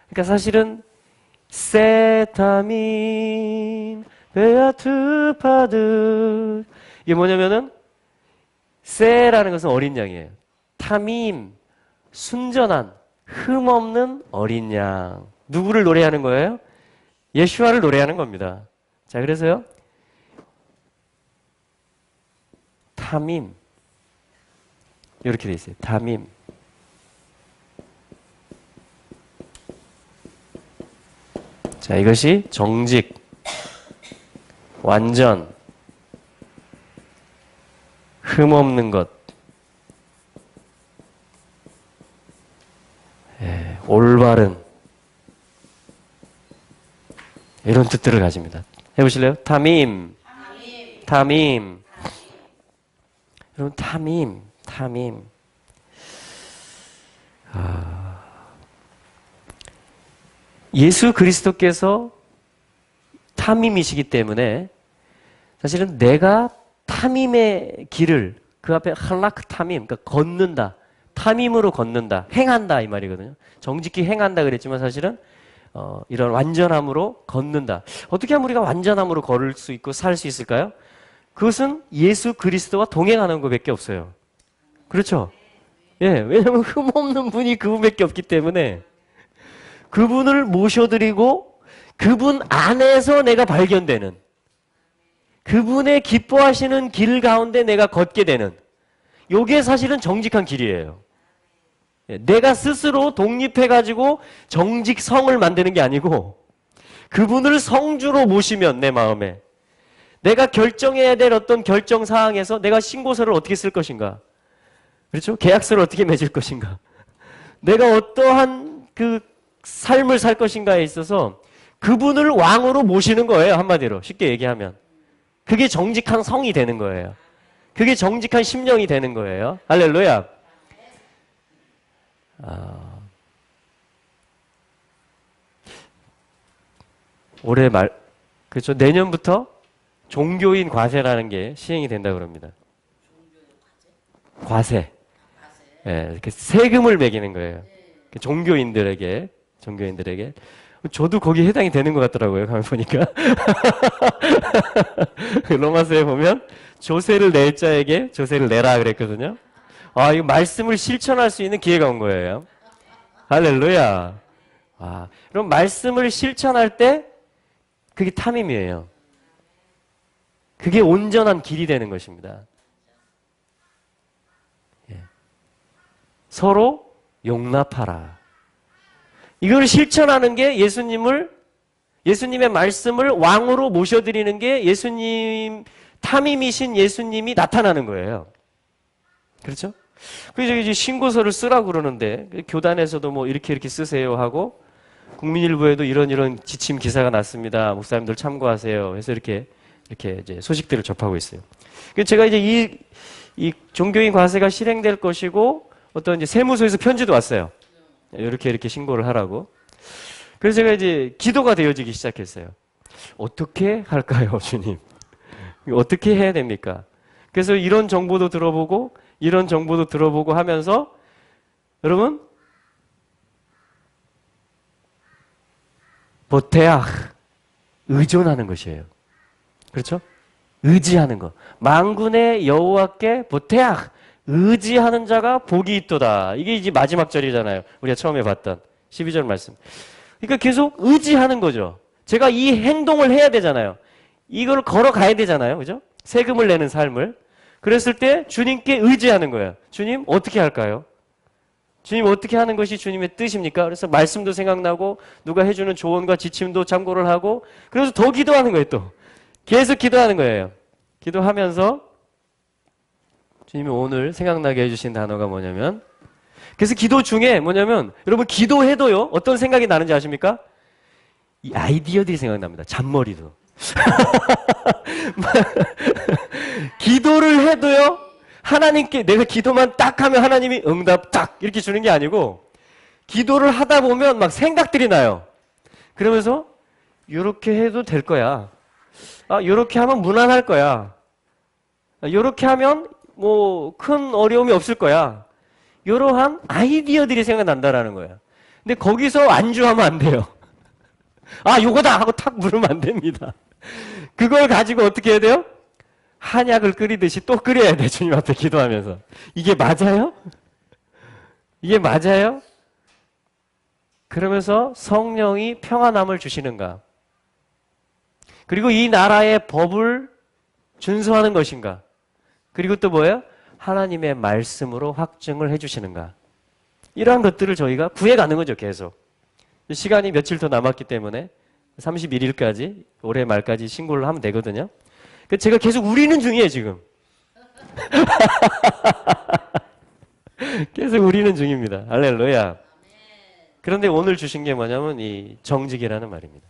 Speaker 1: 그러니까 사실은 세타민 베아트파드 이게 뭐냐면은 세라는 것은 어린 양이에요. 타밈 순전한 흠없는 어린 양 누구를 노래하는 거예요? 예슈아를 노래하는 겁니다. 자 그래서요 타밈 이렇게 돼 있어요. 타밈 자 이것이 정직 완전 흠없는 것 올바른 이런 뜻들을 가집니다. 해보실래요? 타밈 타밈 여러분 타밈 예수 그리스도께서 탐임이시기 때문에 사실은 내가 탐임의 길을 그 앞에 할라크 탐임, 그러니까 걷는다. 탐임으로 걷는다. 행한다 이 말이거든요. 정직히 행한다 그랬지만 사실은 이런 완전함으로 걷는다. 어떻게 하면 우리가 완전함으로 걸을 수 있고 살 수 있을까요? 그것은 예수 그리스도와 동행하는 것밖에 없어요. 그렇죠? 예, 왜냐하면 흠없는 분이 그분밖에 없기 때문에 그분을 모셔드리고 그분 안에서 내가 발견되는 그분의 기뻐하시는 길 가운데 내가 걷게 되는 이게 사실은 정직한 길이에요. 내가 스스로 독립해가지고 정직성을 만드는 게 아니고 그분을 성주로 모시면 내 마음에 내가 결정해야 될 어떤 결정 사항에서 내가 신고서를 어떻게 쓸 것인가 그렇죠? 계약서를 어떻게 맺을 것인가 내가 어떠한 그 삶을 살 것인가에 있어서 그분을 왕으로 모시는 거예요. 한마디로 쉽게 얘기하면 그게 정직한 성이 되는 거예요. 그게 정직한 심령이 되는 거예요. 할렐루야. 올해 그렇죠. 내년부터 종교인 과세라는 게 시행이 된다고 그럽니다. 과세. 예, 이렇게 세금을 매기는 거예요. 종교인들에게. 저도 거기에 해당이 되는 것 같더라고요. 가만 보니까. 로마서에 보면 조세를 낼 자에게 조세를 내라 그랬거든요. 이거 말씀을 실천할 수 있는 기회가 온 거예요. 할렐루야. 그럼 말씀을 실천할 때 그게 탐임이에요. 그게 온전한 길이 되는 것입니다. 서로 용납하라. 이걸 실천하는 게 예수님의 말씀을 왕으로 모셔드리는 게 예수님, 탐임이신 예수님이 나타나는 거예요. 그렇죠? 그래서 이제 신고서를 쓰라고 그러는데, 교단에서도 뭐 이렇게 쓰세요 하고, 국민일보에도 이런 지침 기사가 났습니다. 목사님들 참고하세요. 해서 이렇게 이제 소식들을 접하고 있어요. 그래서 제가 이제 이 종교인 과세가 실행될 것이고, 어떤 이제 세무서에서 편지도 왔어요. 이렇게 신고를 하라고. 그래서 제가 이제 기도가 되어지기 시작했어요. 어떻게 할까요, 주님? 어떻게 해야 됩니까? 그래서 이런 정보도 들어보고 이런 정보도 들어보고 하면서 여러분 보태아 의존하는 것이에요. 그렇죠? 의지하는 것. 만군의 여호와께 보태아 의지하는 자가 복이 있도다. 이게 이제 마지막 절이잖아요. 우리가 처음에 봤던 12절 말씀. 그러니까 계속 의지하는 거죠. 제가 이 행동을 해야 되잖아요. 이걸 걸어가야 되잖아요. 그죠? 세금을 내는 삶을. 그랬을 때 주님께 의지하는 거예요. 주님, 어떻게 할까요? 주님 어떻게 하는 것이 주님의 뜻입니까? 그래서 말씀도 생각나고 누가 해주는 조언과 지침도 참고를 하고 그래서 더 기도하는 거예요 또. 계속 기도하는 거예요. 기도하면서 주님이 오늘 생각나게 해주신 단어가 뭐냐면 그래서 기도 중에 뭐냐면 여러분 기도해도요 어떤 생각이 나는지 아십니까? 이 아이디어들이 생각납니다. 잔머리도. 기도를 해도요 하나님께 내가 기도만 딱 하면 하나님이 응답 딱 이렇게 주는 게 아니고 기도를 하다 보면 막 생각들이 나요. 그러면서 이렇게 해도 될 거야. 아, 이렇게 하면 무난할 거야. 이렇게 하면 뭐 큰 어려움이 없을 거야. 이러한 아이디어들이 생각난다라는 거야. 근데 거기서 안주하면 안 돼요. 아, 요거다 하고 탁 물으면 안 됩니다. 그걸 가지고 어떻게 해야 돼요? 한약을 끓이듯이 또 끓여야 돼. 주님 앞에 기도하면서. 이게 맞아요? 이게 맞아요? 그러면서 성령이 평안함을 주시는가? 그리고 이 나라의 법을 준수하는 것인가? 그리고 또 뭐예요? 하나님의 말씀으로 확증을 해주시는가? 이러한 것들을 저희가 구해가는 거죠, 계속. 시간이 며칠 더 남았기 때문에 31일까지, 올해 말까지 신고를 하면 되거든요. 제가 계속 우리는 중이에요, 지금. 계속 우리는 중입니다. 할렐루야. 그런데 오늘 주신 게 뭐냐면 이 정직이라는 말입니다.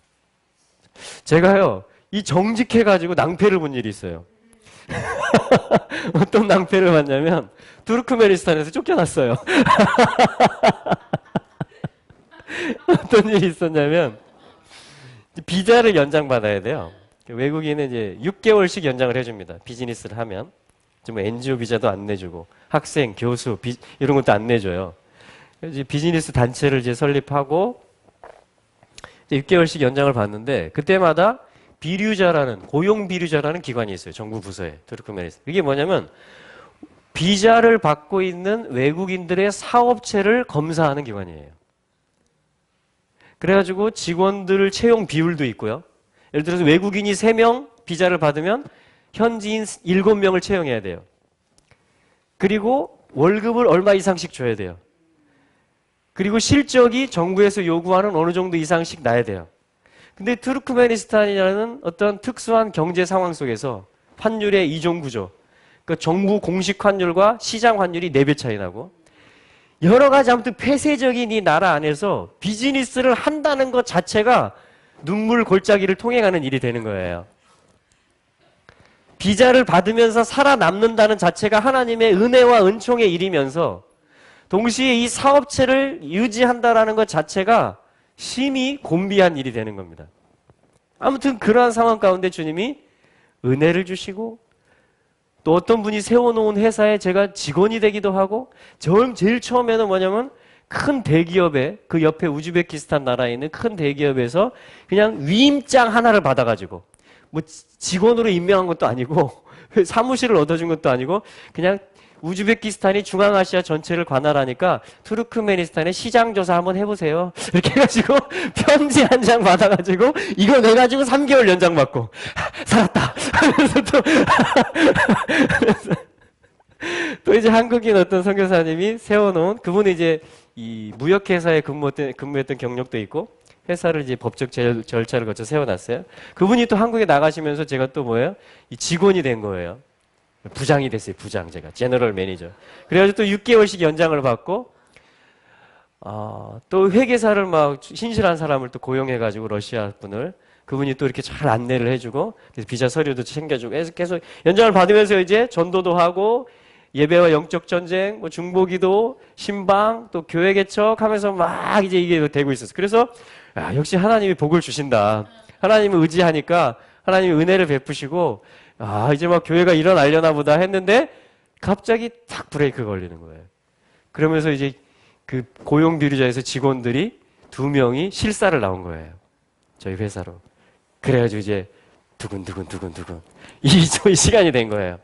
Speaker 1: 제가요, 이 정직해가지고 낭패를 본 일이 있어요. 어떤 낭패를 봤냐면 투르크메니스탄에서 쫓겨났어요. 어떤 일이 있었냐면 비자를 연장받아야 돼요. 외국인은 이제 6개월씩 연장을 해줍니다. 비즈니스를 하면. 좀 NGO 비자도 안 내주고 학생, 교수 이런 것도 안 내줘요. 이제 비즈니스 단체를 이제 설립하고 이제 6개월씩 연장을 받는데 그때마다 비류자라는 고용 비류자라는 기관이 있어요. 정부 부서에 투르크메니스탄. 이게 뭐냐면 비자를 받고 있는 외국인들의 사업체를 검사하는 기관이에요. 그래가지고 직원들 채용 비율도 있고요. 예를 들어서 외국인이 3명 비자를 받으면 현지인 7명을 채용해야 돼요. 그리고 월급을 얼마 이상씩 줘야 돼요. 그리고 실적이 정부에서 요구하는 어느 정도 이상씩 나야 돼요. 근데 투르크메니스탄이라는 어떤 특수한 경제 상황 속에서 환율의 이종 구조, 그러니까 정부 공식 환율과 시장 환율이 4배 차이 나고 여러 가지 아무튼 폐쇄적인 이 나라 안에서 비즈니스를 한다는 것 자체가 눈물 골짜기를 통행하는 일이 되는 거예요. 비자를 받으면서 살아남는다는 자체가 하나님의 은혜와 은총의 일이면서 동시에 이 사업체를 유지한다라는 것 자체가 심히 곤비한 일이 되는 겁니다. 아무튼 그러한 상황 가운데 주님이 은혜를 주시고 또 어떤 분이 세워놓은 회사에 제가 직원이 되기도 하고 제일 처음에는 뭐냐면 큰 대기업에 그 옆에 우즈베키스탄 나라에 있는 큰 대기업에서 그냥 위임장 하나를 받아가지고 뭐 직원으로 임명한 것도 아니고 사무실을 얻어준 것도 아니고 그냥 우즈베키스탄이 중앙아시아 전체를 관할하니까 투르크메니스탄에 시장조사 한번 해보세요. 이렇게 해가지고 편지 한 장 받아가지고 이거 내가지고 3개월 연장받고 살았다. 하면서 또 이제 한국인 어떤 선교사님이 세워놓은 그분이 이제 이 무역회사에 근무했던 경력도 있고 회사를 이제 법적 절차를 거쳐 세워놨어요. 그분이 또 한국에 나가시면서 제가 또 뭐예요? 이 직원이 된 거예요. 부장이 됐어요. 부장 제가 제너럴 매니저. 그래가지고 또 6개월씩 연장을 받고 또 회계사를 막 신실한 사람을 또 고용해가지고 러시아 분을 그분이 또 이렇게 잘 안내를 해주고 그래서 비자 서류도 챙겨주고 계속 연장을 받으면서 이제 전도도 하고 예배와 영적 전쟁, 뭐 중보기도, 신방, 또 교회 개척 하면서 막 이제 이게 되고 있었어요. 그래서 역시 하나님이 복을 주신다. 하나님을 의지하니까 하나님이 은혜를 베푸시고 이제 막 교회가 일어나려나 보다 했는데 갑자기 탁 브레이크 걸리는 거예요. 그러면서 이제 그 고용 비류자에서 직원들이 2명이 실사를 나온 거예요. 저희 회사로. 그래가지고 이제 두근두근 이 시간이 된 거예요.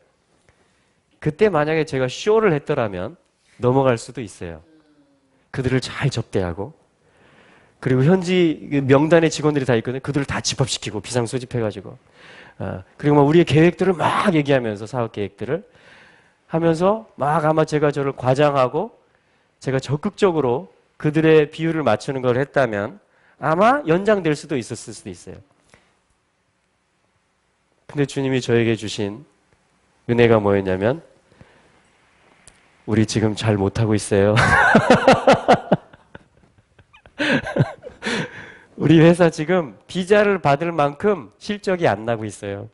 Speaker 1: 그때 만약에 제가 쇼를 했더라면 넘어갈 수도 있어요. 그들을 잘 접대하고 그리고 현지 명단의 직원들이 다 있거든요. 그들을 다 집합시키고 비상 소집해가지고 그리고 막 우리의 계획들을 막 얘기하면서 사업 계획들을 하면서 막 아마 제가 저를 과장하고 제가 적극적으로 그들의 비율을 맞추는 걸 했다면 아마 연장될 수도 있었을 수도 있어요. 근데 주님이 저에게 주신 은혜가 뭐였냐면, 우리 지금 잘 못하고 있어요. 우리 회사 지금 비자를 받을 만큼 실적이 안 나고 있어요.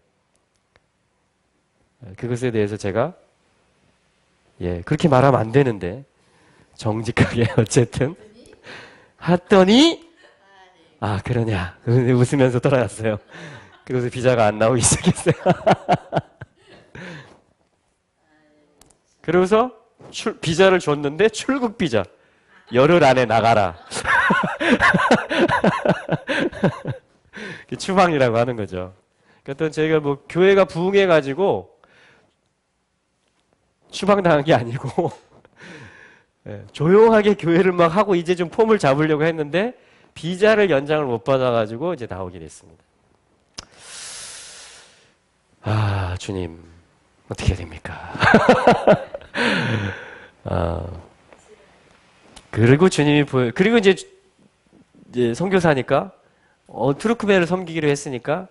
Speaker 1: 그것에 대해서 제가 그렇게 말하면 안 되는데 정직하게 어쨌든 했더니 그러냐 웃으면서 돌아갔어요. 그래서 비자가 안 나오기 시작했어요. 그러고서 비자를 줬는데 출국 비자 열흘 안에 나가라. 추방이라고 하는 거죠. 그러니까 저희가 뭐 교회가 부흥해가지고 추방당한 게 아니고 조용하게 교회를 막 하고 이제 좀 폼을 잡으려고 했는데 비자를 연장을 못 받아가지고 이제 나오게 됐습니다. 주님 어떻게 해야 됩니까? 그리고 주님이 그리고 이제 선교사니까 투르크멘을 섬기기로 했으니까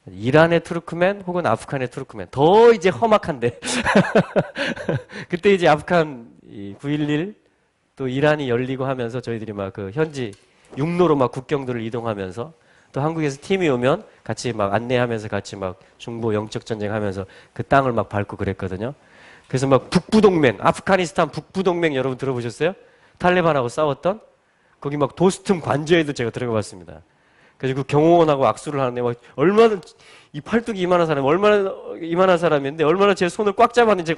Speaker 1: 이란의 투르크멘 혹은 아프간의 투르크멘 더 이제 험악한데 그때 이제 아프간 9.11 또 이란이 열리고 하면서 저희들이 막 그 현지 육로로 막 국경들을 이동하면서 또 한국에서 팀이 오면 같이 막 안내하면서 같이 막 중보 영적 전쟁 하면서 그 땅을 막 밟고 그랬거든요. 그래서 막 북부동맹, 아프가니스탄 북부동맹 여러분 들어보셨어요? 탈레반하고 싸웠던 거기 막 도스tum 관저에도 제가 들어가 봤습니다. 그래서 그 경호원하고 악수를 하는데 막 얼마나 이 팔뚝이 이만한 사람 얼마나 이만한 사람인데 얼마나 제 손을 꽉 잡았는지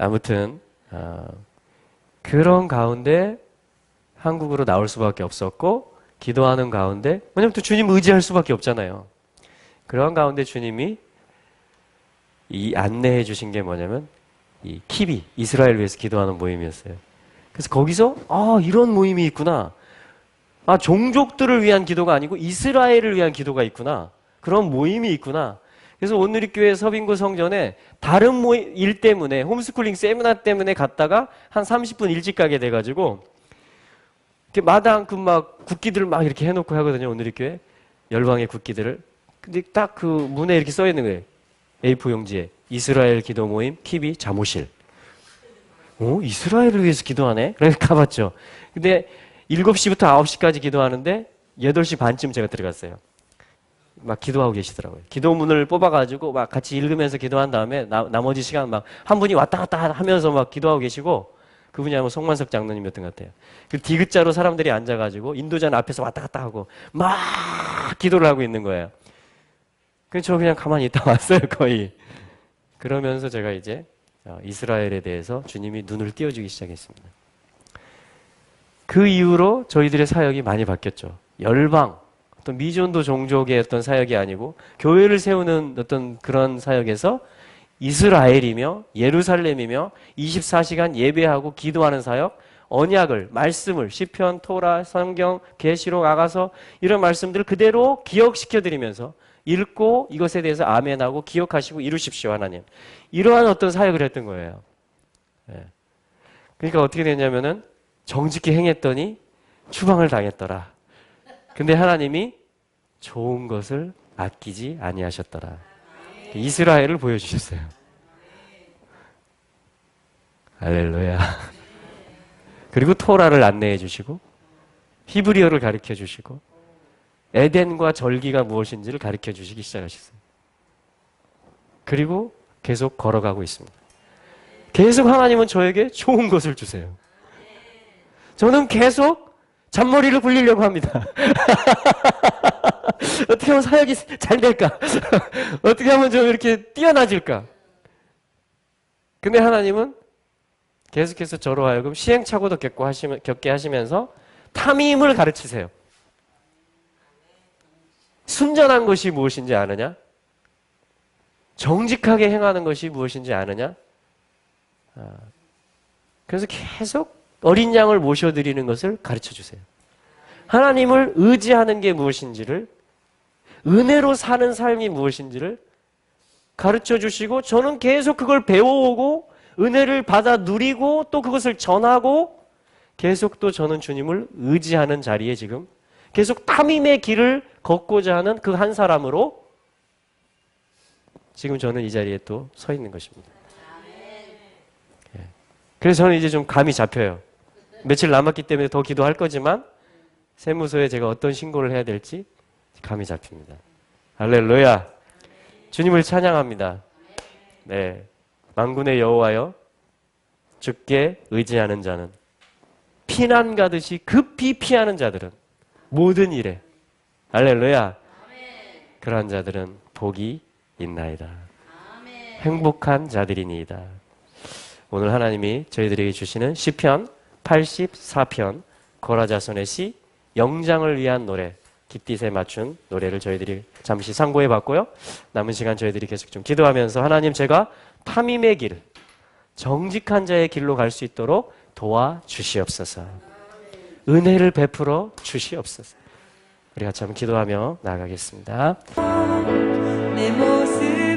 Speaker 1: 아무튼 그런 가운데 한국으로 나올 수밖에 없었고 기도하는 가운데 왜냐면 또 주님 의지할 수밖에 없잖아요. 그런 가운데 주님이 이 안내해 주신 게 뭐냐면 이 키비 이스라엘 위해서 기도하는 모임이었어요. 그래서 거기서 이런 모임이 있구나. 종족들을 위한 기도가 아니고 이스라엘을 위한 기도가 있구나. 그런 모임이 있구나. 그래서 온누리교회 서빙고 성전에 다른 모임 일 때문에 홈스쿨링 세미나 때문에 갔다가 한 30분 일찍 가게 돼가지고 이렇게 마당 그 막 국기들을 막 이렇게 해놓고 하거든요. 온누리교회 열방의 국기들을. 근데 딱 그 문에 이렇게 써 있는 거예요. A4 용지에 이스라엘 기도 모임 키비 자모실. 이스라엘을 위해서 기도하네? 그래서 가봤죠. 근데 7시부터 9시까지 기도하는데 8시 반쯤 제가 들어갔어요. 막 기도하고 계시더라고요. 기도문을 뽑아가지고 막 같이 읽으면서 기도한 다음에 나머지 시간 막 한 분이 왔다 갔다 하면서 막 기도하고 계시고 그분이 아마 송만석 장로님이었던 것 같아요. 그 디귿자로 사람들이 앉아가지고 인도자는 앞에서 왔다 갔다 하고 막 기도를 하고 있는 거예요. 그래서 저 그냥 가만히 있다 왔어요, 거의. 그러면서 제가 이제 이스라엘에 대해서 주님이 눈을 띄워주기 시작했습니다. 그 이후로 저희들의 사역이 많이 바뀌었죠. 열방, 어떤 미존도 종족의 어떤 사역이 아니고 교회를 세우는 어떤 그런 사역에서 이스라엘이며 예루살렘이며 24시간 예배하고 기도하는 사역, 언약을, 말씀을, 시편, 토라, 성경, 계시록, 아가서 이런 말씀들을 그대로 기억시켜드리면서 읽고 이것에 대해서 아멘하고 기억하시고 이루십시오 하나님. 이러한 어떤 사역을 했던 거예요. 그러니까 어떻게 됐냐면은 정직히 행했더니 추방을 당했더라. 근데 하나님이 좋은 것을 아끼지 아니하셨더라. 이스라엘을 보여주셨어요. 할렐루야. 그리고 토라를 안내해 주시고 히브리어를 가르쳐 주시고 에덴과 절기가 무엇인지를 가르쳐 주시기 시작하셨어요. 그리고 계속 걸어가고 있습니다. 계속 하나님은 저에게 좋은 것을 주세요. 저는 계속 잔머리를 굴리려고 합니다. 어떻게 하면 사역이 잘 될까? 어떻게 하면 좀 이렇게 뛰어나질까? 근데 하나님은 계속해서 저로 하여금 시행착오도 겪게 하시면서 탐임을 가르치세요. 순전한 것이 무엇인지 아느냐? 정직하게 행하는 것이 무엇인지 아느냐? 그래서 계속 어린 양을 모셔드리는 것을 가르쳐 주세요. 하나님을 의지하는 게 무엇인지를, 은혜로 사는 삶이 무엇인지를 가르쳐 주시고 저는 계속 그걸 배워오고 은혜를 받아 누리고 또 그것을 전하고 계속 또 저는 주님을 의지하는 자리에 지금 계속 탐임의 길을 걷고자 하는 그 한 사람으로 지금 저는 이 자리에 또 서 있는 것입니다. 예. 그래서 저는 이제 좀 감이 잡혀요. 며칠 남았기 때문에 더 기도할 거지만 세무서에 제가 어떤 신고를 해야 될지 감이 잡힙니다. 할렐루야. 주님을 찬양합니다. 네. 만군의 여호와여, 주께 의지하는 자는 피난 가듯이 급히 피하는 자들은 모든 일에 할렐루야. 그러한 자들은 복이 있나이다. 행복한 자들이니이다. 오늘 하나님이 저희들에게 주시는 시편 84편 고라자손의 시 영장을 위한 노래 깃딧에 맞춘 노래를 저희들이 잠시 상고해 봤고요. 남은 시간 저희들이 계속 좀 기도하면서 하나님 제가 탐임의 길, 정직한 자의 길로 갈 수 있도록 도와주시옵소서. 은혜를 베풀어 주시옵소서. 우리 같이 한번 기도하며 나아가겠습니다.
Speaker 2: 내 모습